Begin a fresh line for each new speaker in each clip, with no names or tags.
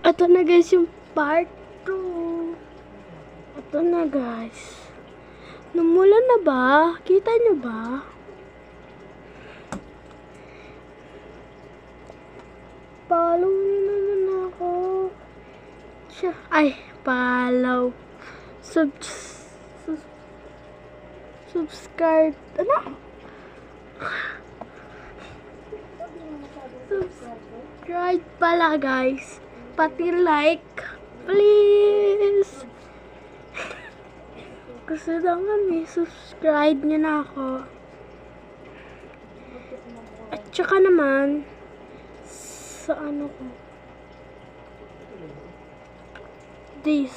Ito na guys yung part 2. Ito na guys. Numulan na ba? Kita nyo ba? Follow nyo naman ako. Ay, follow. Subscribe. Ano? Subscribe pala guys. Pati like. Please. Gusto lang kami. Subscribe nyo na ako. At saka naman, sa ano ko. This.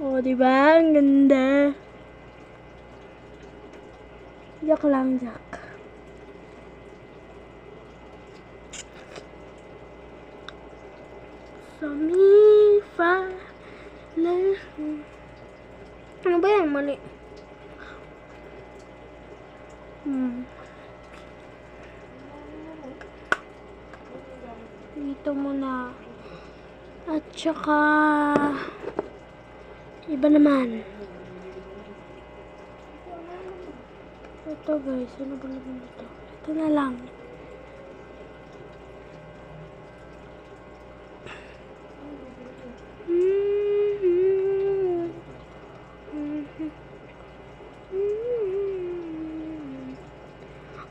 Oh, diba? Ang ganda. Yak lang, Jack. Ano ba yan? Mali. Dito muna. At saka iba naman. Ito guys. Ano ba naman ito? Ito na lang.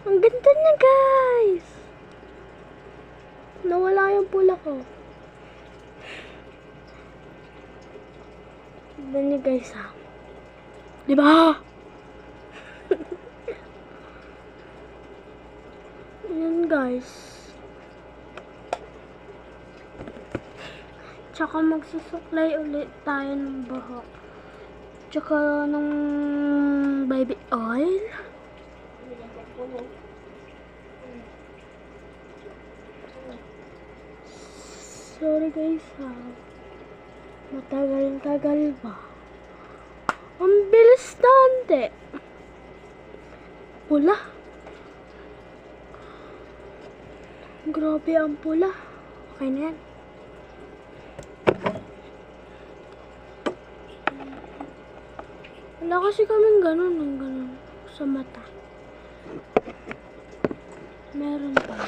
Ang ganda niya guys. Nawala yung pula ko. Ganda niya guys ha. Diba? Ayan guys. Tsaka magsusuklay ulit tayo ng buhok. Tsaka ng baby oil. Sorry guys ha. Matagal-tagal ba? Ang bilis na ante. Pula. Grabe ang pula. Okay na yan. Wala kasi kaming ganun ng ganun sa mata. Meron pa.